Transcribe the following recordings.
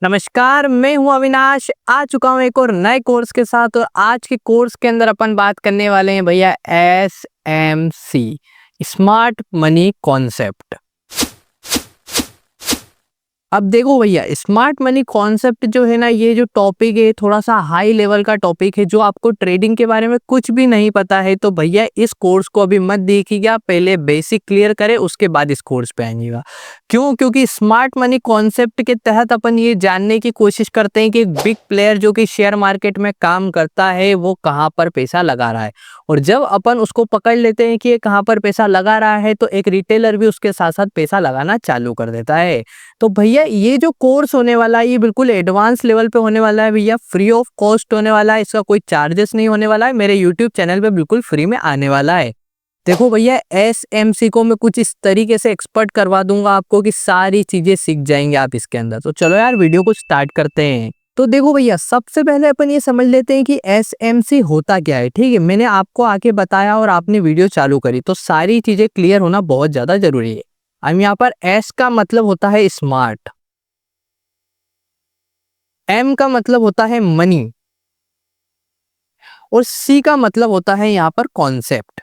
नमस्कार, मैं हूं अविनाश। आ चुका हूं एक और नए कोर्स के साथ। और आज के कोर्स के अंदर अपन बात करने वाले हैं भैया SMC, स्मार्ट मनी कॉन्सेप्ट। अब देखो भैया, स्मार्ट मनी कॉन्सेप्ट जो है ना, ये जो टॉपिक है थोड़ा सा हाई लेवल का टॉपिक है। जो आपको ट्रेडिंग के बारे में कुछ भी नहीं पता है तो भैया इस कोर्स को अभी मत देखिएगा, पहले बेसिक क्लियर करें उसके बाद इस कोर्स पे आइएगा। क्यों? क्योंकि स्मार्ट मनी कॉन्सेप्ट के तहत अपन ये जानने की कोशिश करते हैं कि एक बिग प्लेयर जो कि शेयर मार्केट में काम करता है वो कहाँ पर पैसा लगा रहा है। और जब अपन उसको पकड़ लेते हैं कि ये कहाँ पर पैसा लगा रहा है, तो एक रिटेलर भी उसके साथ साथ पैसा लगाना चालू कर देता है। तो भैया ये जो कोर्स होने वाला है ये बिल्कुल एडवांस लेवल पे होने वाला है भैया, फ्री ऑफ कॉस्ट होने वाला है। इसका कोई चार्जेस नहीं होने वाला है, मेरे यूट्यूब चैनल पे बिल्कुल फ्री में आने वाला है। देखो भैया, SMC को मैं कुछ इस तरीके से एक्सपर्ट करवा दूंगा आपको कि सारी चीजें सीख जाएंगे आप इसके अंदर। तो चलो यार, वीडियो को स्टार्ट करते हैं। तो देखो भैया, सबसे पहले अपन ये समझ लेते हैं कि SMC होता क्या है। ठीक है, मैंने आपको आके बताया और आपने वीडियो चालू करी, तो सारी चीजें क्लियर होना बहुत ज्यादा जरूरी है। हम यहाँ पर S का मतलब होता है स्मार्ट, M का मतलब होता है मनी, और C का मतलब होता है यहाँ पर कॉन्सेप्ट।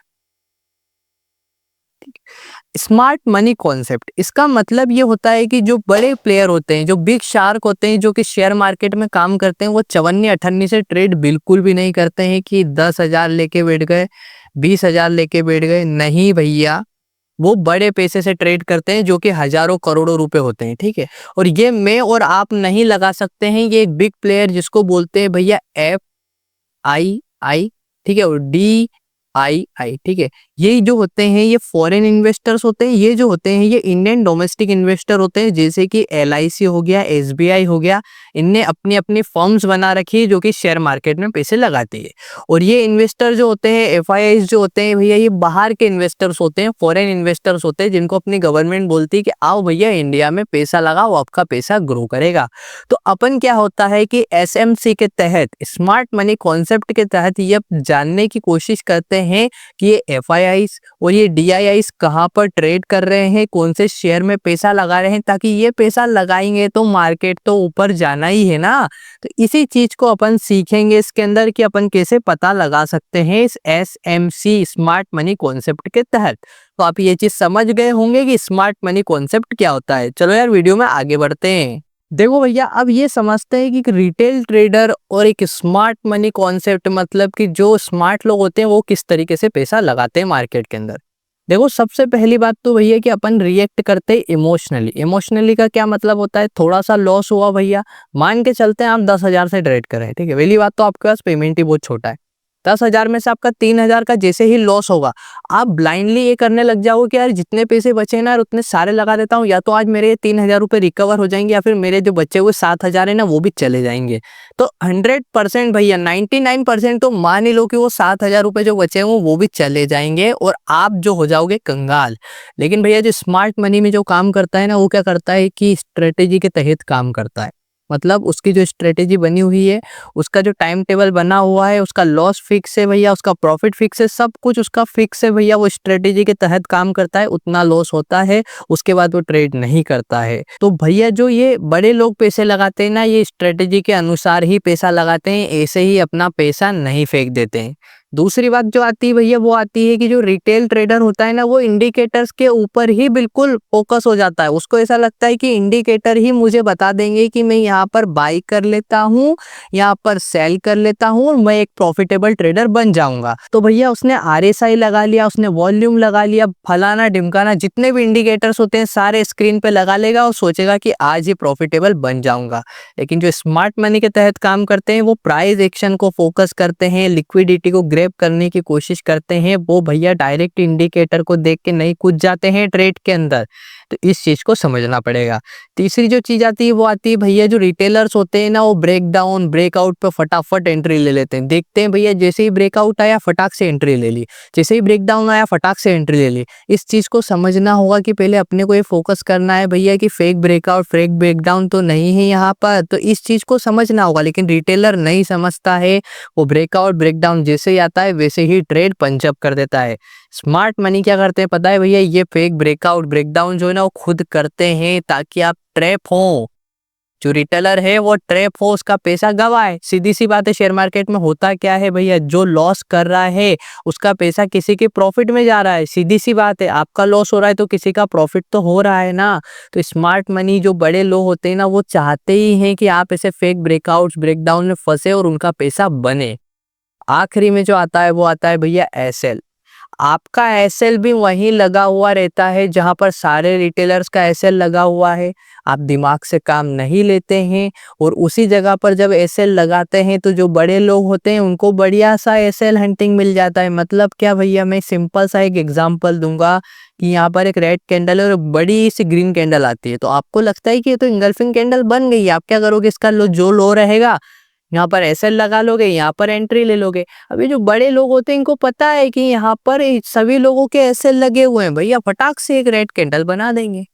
स्मार्ट मनी कॉन्सेप्ट, इसका मतलब ये होता है कि जो बड़े प्लेयर होते हैं, जो बिग शार्क होते हैं, जो कि शेयर मार्केट में काम करते हैं, वो चवन्नी अठन्नी से ट्रेड बिल्कुल भी नहीं करते हैं कि 10,000 लेके बैठ गए, 20,000 लेके बैठ गए। नहीं भैया, वो बड़े पैसे से ट्रेड करते हैं जो कि हजारों करोड़ों रुपए होते हैं। ठीक है, और ये मैं और आप नहीं लगा सकते हैं। ये एक बिग प्लेयर जिसको बोलते हैं भैया FII, ठीक है, और DII, ठीक है, ये जो होते हैं ये फॉरेन इन्वेस्टर्स होते हैं। ये जो होते हैं ये इंडियन डोमेस्टिक इन्वेस्टर होते हैं, जैसे कि LIC हो गया, SBI हो गया। इनने अपनी अपनी फर्म्स बना रखी है जो कि शेयर मार्केट में पैसे लगाती है। और ये इन्वेस्टर जो होते हैं, FIIs जो होते हैं भैया, ये बाहर के इन्वेस्टर्स होते हैं, फॉरेन इन्वेस्टर्स होते हैं, जिनको अपनी गवर्नमेंट बोलती है कि आओ भैया इंडिया में पैसा लगाओ, आपका पैसा ग्रो करेगा। तो अपन क्या होता है कि SMC के तहत, स्मार्ट मनी कॉन्सेप्ट के तहत, ये जानने की कोशिश करते हैं कि ये FIIs और ये DIIs कहाँ पर ट्रेड कर रहे हैं, कौन से शेयर में पैसा लगा रहे हैं, ताकि ये पैसा लगाएंगे तो मार्केट तो ऊपर जाना ही है ना। तो इसी चीज को अपन सीखेंगे इसके अंदर कि अपन कैसे पता लगा सकते हैं इस SMC, स्मार्ट मनी कॉन्सेप्ट के तहत। तो आप ये चीज समझ गए होंगे कि स्मार्ट मनी कॉन्सेप्ट क्या होता है। चलो यार, वीडियो में आगे बढ़ते हैं। देखो भैया, अब ये समझते हैं कि एक रिटेल ट्रेडर और एक स्मार्ट मनी कॉन्सेप्ट, मतलब कि जो स्मार्ट लोग होते हैं वो किस तरीके से पैसा लगाते हैं मार्केट के अंदर। देखो, सबसे पहली बात तो भैया कि अपन रिएक्ट करते हैं इमोशनली। इमोशनली का क्या मतलब होता है? थोड़ा सा लॉस हुआ भैया, मान के चलते हैं आप 10,000 से ट्रेड कर रहे हैं, ठीक है, पहली बात तो आपके पास पेमेंट ही बहुत छोटा है। 10,000 में से आपका 3,000 का जैसे ही लॉस होगा, आप ब्लाइंडली ये करने लग जाओगे कि यार जितने पैसे बचे ना यार उतने सारे लगा देता हूँ, या तो आज मेरे 3,000 रुपये रिकवर हो जाएंगे, या फिर मेरे जो बचे हुए 7,000 है ना वो भी चले जाएंगे। तो 100% भैया, 99% तो मान ही लो कि वो 7,000 रुपये जो बचे हैं वो भी चले जाएंगे और आप जो हो जाओगे कंगाल। लेकिन भैया, जो स्मार्ट मनी में जो काम करता है ना, वो क्या करता है कि स्ट्रेटेजी के तहत काम करता है। मतलब उसकी जो स्ट्रेटेजी बनी हुई है, उसका जो टाइम टेबल बना हुआ है, उसका लॉस फिक्स है भैया, उसका प्रॉफिट फिक्स है, सब कुछ उसका फिक्स है भैया। वो स्ट्रेटेजी के तहत काम करता है, उतना लॉस होता है, उसके बाद वो ट्रेड नहीं करता है। तो भैया, जो ये बड़े लोग पैसे लगाते हैं ना, ये स्ट्रेटेजी के अनुसार ही पैसा लगाते हैं, ऐसे ही अपना पैसा नहीं फेंक देते हैं। दूसरी बात जो आती है भैया, वो आती है कि जो रिटेल ट्रेडर होता है ना, वो इंडिकेटर्स के ऊपर ही बिल्कुल फोकस हो जाता है। उसको ऐसा लगता है कि इंडिकेटर ही मुझे बता देंगे कि मैं यहाँ पर बाई कर लेता हूँ, यहाँ पर सेल कर लेता हूँ, और मैं एक प्रॉफिटेबल ट्रेडर बन जाऊंगा। तो भैया, उसने RSI लगा लिया, उसने वॉल्यूम लगा लिया, फलाना ढिमकाना जितने भी इंडिकेटर्स होते हैं सारे स्क्रीन पे लगा लेगा और सोचेगा कि आज ही प्रॉफिटेबल बन जाऊंगा। लेकिन जो स्मार्ट मनी के तहत काम करते हैं, वो प्राइस एक्शन को फोकस करते हैं, लिक्विडिटी को ग्रैब करने की कोशिश करते हैं। वो भैया डायरेक्ट इंडिकेटर को देख के नहीं कूद जाते हैं ट्रेड के अंदर। तो इस चीज को समझना पड़ेगा। तीसरी जो चीज आती है वो आती है भैया, जो रिटेलर्स होते हैं ना, वो ब्रेक डाउन ब्रेकआउट पे फटाफट एंट्री ले लेते हैं। देखते हैं भैया, जैसे ही ब्रेकआउट आया फटाक से एंट्री ले ली, जैसे ही ब्रेक डाउन आया फटाक से एंट्री ले ली। इस चीज को समझना होगा कि पहले अपने को ये फोकस करना है भैया कि फेक ब्रेकआउट फेक ब्रेकडाउन तो नहीं है यहाँ पर। तो इस चीज को समझना होगा, लेकिन रिटेलर नहीं समझता है। वो ब्रेकआउट ब्रेकडाउन जैसे ही आता है वैसे ही ट्रेड पंचअप कर देता है। स्मार्ट मनी क्या करते हैं पता है भैया? ये फेक ब्रेकआउट ब्रेकडाउन जो है ना, वो खुद करते हैं ताकि आप ट्रैप हो। जो रिटेलर है वो ट्रैप हो, उसका पैसा गवाए। सीधी सी बात है, शेयर मार्केट में होता क्या है भैया, जो लॉस कर रहा है उसका पैसा किसी के प्रॉफिट में जा रहा है। सीधी सी बात है, आपका लॉस हो रहा है तो किसी का प्रॉफिट तो हो रहा है ना। तो स्मार्ट मनी जो बड़े लोग होते हैं ना, वो चाहते ही हैं कि आप ऐसे फेक ब्रेकआउट्स ब्रेकडाउन में फंसे और उनका पैसा बने। आखिरी में जो आता है वो आता है भैया एसएल। आपका एसएल भी वहीं लगा हुआ रहता है जहां पर सारे रिटेलर्स का एसएल लगा हुआ है। आप दिमाग से काम नहीं लेते हैं और उसी जगह पर जब एसएल लगाते हैं तो जो बड़े लोग होते हैं उनको बढ़िया सा एसएल हंटिंग मिल जाता है। मतलब क्या भैया, मैं सिंपल सा एक एग्जांपल दूंगा कि यहाँ पर एक रेड कैंडल है और बड़ी सी ग्रीन कैंडल आती है, तो आपको लगता है कि ये तो इंगल्फिंग कैंडल बन गई है। आप क्या करोगे, इसका जो लो रहेगा यहाँ पर एसएल लगा लोगे, यहाँ पर एंट्री ले लोगे। अभी जो बड़े लोग होते हैं इनको पता है कि यहाँ पर सभी लोगों के एसएल लगे हुए हैं, भैया फटाक से एक रेड कैंडल बना देंगे।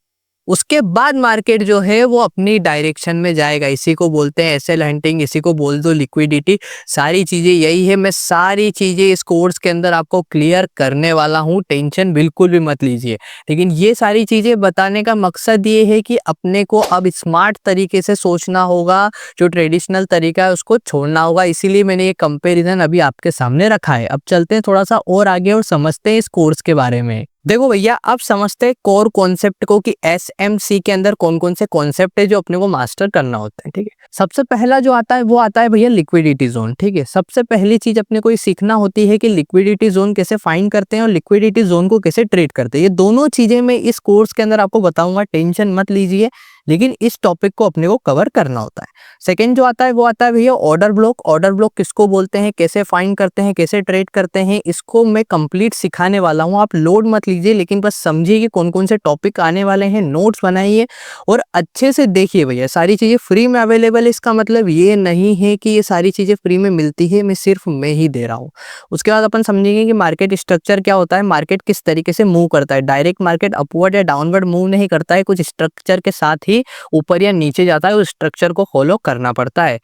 उसके बाद मार्केट जो है वो अपनी डायरेक्शन में जाएगा। इसी को बोलते हैं एसएल हंटिंग, इसी को बोल दो लिक्विडिटी। सारी चीजें यही है। मैं सारी चीजें इस कोर्स के अंदर आपको क्लियर करने वाला हूँ, टेंशन बिल्कुल भी मत लीजिए। लेकिन ये सारी चीजें बताने का मकसद ये है कि अपने को अब स्मार्ट तरीके से सोचना होगा, जो ट्रेडिशनल तरीका है उसको छोड़ना होगा। इसीलिए मैंने ये कंपेरिजन अभी आपके सामने रखा है। अब चलते हैं थोड़ा सा और आगे और समझते हैं इस कोर्स के बारे में। देखो भैया, अब समझते हैं कोर कॉन्सेप्ट को कि एसएमसी के अंदर कौन कौन से कॉन्सेप्ट है जो अपने को मास्टर करना होता है। ठीक है, सबसे पहला जो आता है वो आता है भैया लिक्विडिटी जोन। ठीक है, सबसे पहली चीज अपने को ये सीखना होती है कि लिक्विडिटी जोन कैसे फाइंड करते हैं और लिक्विडिटी जोन को कैसे ट्रेड करते हैं। ये दोनों चीजें मैं इस कोर्स के अंदर आपको बताऊंगा, टेंशन मत लीजिए। लेकिन इस टॉपिक को अपने को कवर करना होता है। सेकंड जो आता है वो आता है भैया ऑर्डर ब्लॉक। ऑर्डर ब्लॉक किसको बोलते हैं, कैसे फाइंड करते हैं, कैसे ट्रेड करते हैं, इसको मैं कंप्लीट सिखाने वाला हूं। आप लोड मत लीजिए, लेकिन बस समझिए कि कौन कौन से टॉपिक आने वाले हैं, नोट्स बनाइए और अच्छे से देखिए। भैया सारी चीजें फ्री में अवेलेबल है, इसका मतलब ये नहीं है कि ये सारी चीजें फ्री में मिलती है, मैं ही दे रहा हूँ। उसके बाद अपन समझेंगे कि मार्केट स्ट्रक्चर क्या होता है, मार्केट किस तरीके से मूव करता है। डायरेक्ट मार्केट अपवर्ड या डाउनवर्ड मूव नहीं करता है, कुछ स्ट्रक्चर के साथ ही ऊपर या नीचे जाता है, उस स्ट्रक्चर को फॉलो करना पड़ता है।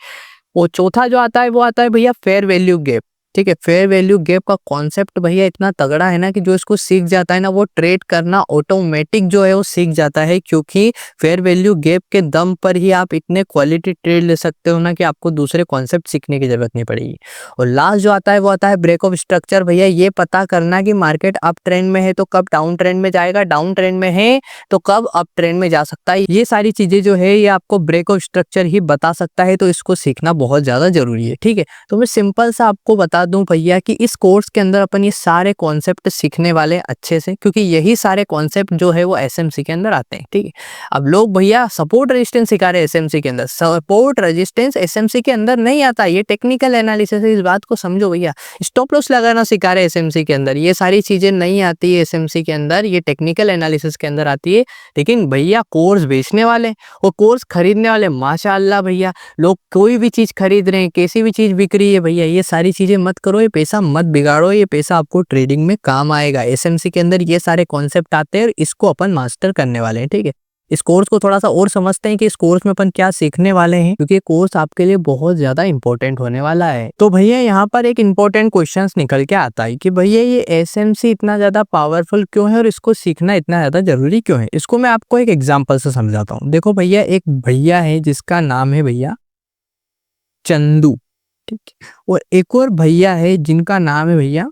वो चौथा जो आता है वो आता है भैया फेयर वैल्यू गैप। ठीक है, फेयर वैल्यू गैप का कॉन्सेप्ट भैया इतना तगड़ा है ना कि जो इसको सीख जाता है ना वो ट्रेड करना ऑटोमेटिक जो है वो सीख जाता है, क्योंकि फेयर वैल्यू गैप के दम पर ही आप इतने क्वालिटी ट्रेड ले सकते हो ना कि आपको दूसरे कॉन्सेप्ट सीखने की जरूरत नहीं पड़ेगी। और लास्ट जो आता है वो आता है ब्रेक ऑफ स्ट्रक्चर। भैया ये पता करना कि मार्केट अप ट्रेंड में है तो कब डाउन ट्रेंड में जाएगा, डाउन ट्रेंड में है तो कब अप ट्रेंड में जा सकता है। ये सारी चीजें जो है ये आपको ब्रेक ऑफ स्ट्रक्चर ही बता सकता है, तो इसको सीखना बहुत ज्यादा जरूरी है। ठीक है, तो मैं सिंपल सा आपको बता दूं भैया कि इस कोर्स के अंदर अपन ये सारे कॉन्सेप्ट सीखने वाले अच्छे से, क्योंकि यही सारे कॉन्सेप्ट जो है वो एसएमसी के अंदर आते हैं। ठीक है, अब लोग भैया सपोर्ट रेजिस्टेंस सिखा रहे हैं एसएमसी के अंदर। सपोर्ट रेजिस्टेंस एसएमसी के अंदर नहीं आता, ये टेक्निकल एनालिसिस है, इस बात को समझो भैया। स्टॉप लॉस लगाना सिखा रहे हैं एसएमसी के अंदर, ये सारी चीजें नहीं आती है एसएमसी के अंदर, ये टेक्निकल एनालिसिस के अंदर आती है। लेकिन भैया कोर्स बेचने वाले और कोर्स खरीदने वाले माशाअल्लाह भैया, लोग कोई भी चीज खरीद रहे हैं, कैसी भी चीज बिक रही है भैया, ये सारी चीजें मत करो, ये पैसा मत बिगाड़ो, ये पैसा आपको ट्रेडिंग में काम आएगा। एसएमसी के अंदर ये सारे कॉन्सेप्ट आते हैं और इसको अपन मास्टर करने वाले हैं। ठीक है, इस कोर्स को थोड़ा सा और समझते हैं कि इस कोर्स में अपन क्या सीखने वाले हैं, क्योंकि कोर्स आपके लिए बहुत ज्यादा इंपॉर्टेंट होने वाला है। तो भैया यहाँ पर एक इंपॉर्टेंट क्वेश्चन निकल के आता है कि भैया ये एसएमसी इतना ज्यादा पावरफुल क्यों है और इसको सीखना इतना ज्यादा जरूरी क्यों है। इसको मैं आपको एक एग्जाम्पल से समझाता हूँ। देखो भैया, एक भैया है जिसका नाम है भैया चंदू। ठीक है, और एक और भैया है जिनका नाम है भैया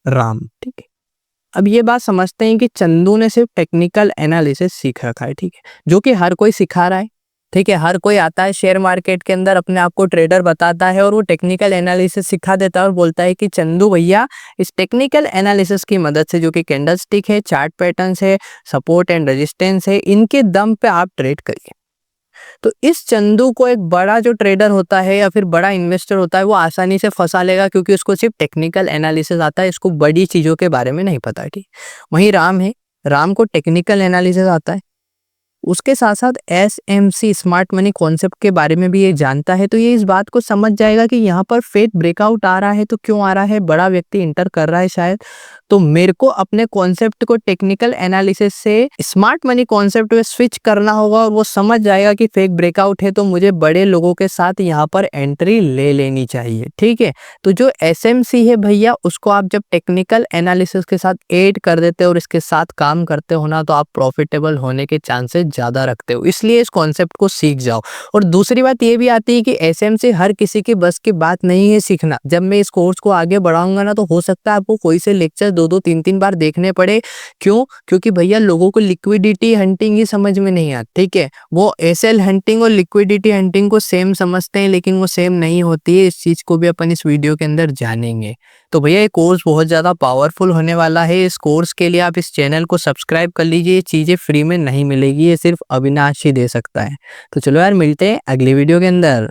राम। ठीक है, अब ये बात समझते हैं कि चंदू ने सिर्फ टेक्निकल एनालिसिस सीख रखा है। ठीक है, जो कि हर कोई सिखा रहा है। ठीक है, हर कोई आता है शेयर मार्केट के अंदर, अपने आप को ट्रेडर बताता है और वो टेक्निकल एनालिसिस सिखा देता है और बोलता है कि चंदू भैया इस टेक्निकल एनालिसिस की मदद से, जो कि कैंडलस्टिक है, चार्ट पैटर्न्स है, सपोर्ट एंड रेजिस्टेंस है, इनके दम पे आप ट्रेड करिए। तो इस चंदू को एक बड़ा जो ट्रेडर होता है या फिर बड़ा इन्वेस्टर होता है वो आसानी से फंसा लेगा, क्योंकि उसको सिर्फ टेक्निकल एनालिसिस आता है, इसको बड़ी चीजों के बारे में नहीं पता है। ठीक, वहीं राम है, राम को टेक्निकल एनालिसिस आता है, उसके साथ साथ एसएमसी स्मार्ट मनी कॉन्सेप्ट के बारे में भी ये जानता है। तो ये इस बात को समझ जाएगा कि यहाँ पर फेक ब्रेकआउट आ रहा है तो क्यों आ रहा है, बड़ा व्यक्ति इंटर कर रहा है शायद, तो मेरे को अपने कॉन्सेप्ट को टेक्निकल एनालिसिस से स्मार्ट मनी कॉन्सेप्ट में स्विच करना होगा और वो समझ जाएगा कि फेक ब्रेकआउट है, तो मुझे बड़े लोगों के साथ यहाँ पर एंट्री ले लेनी चाहिए। ठीक है, तो जो एसएमसी है भैया, उसको आप जब टेक्निकल एनालिसिस के साथ ऐड कर देते हो और इसके साथ काम करते हो ना, तो आप प्रॉफिटेबल होने के चांसेस ज़्यादा रखते हो। इसलिए इस कॉन्सेप्ट को सीख जाओ। और दूसरी बात ये भी आती है कि एसएमसी हर किसी की बस की बात नहीं है सीखना। जब मैं इस कोर्स को आगे बढ़ाऊंगा ना, तो हो सकता है आपको कोई से लेक्चर 2-2 3-3 बार देखने पड़े। क्यों? क्योंकि भैया लोगों को लिक्विडिटी हंटिंग ही समझ में नहीं आती। ठीक है, वो एसएल हंटिंग और लिक्विडिटी हंटिंग को सेम समझते हैं, लेकिन वो सेम नहीं होती है। इस चीज को भी अपन इस वीडियो के अंदर जानेंगे। तो भैया ये कोर्स बहुत ज़्यादा पावरफुल होने वाला है। इस कोर्स के लिए आप इस चैनल को सब्सक्राइब कर लीजिए। ये चीज़ें फ्री में नहीं मिलेगी, ये सिर्फ अविनाश ही दे सकता है। तो चलो यार, मिलते हैं अगली वीडियो के अंदर।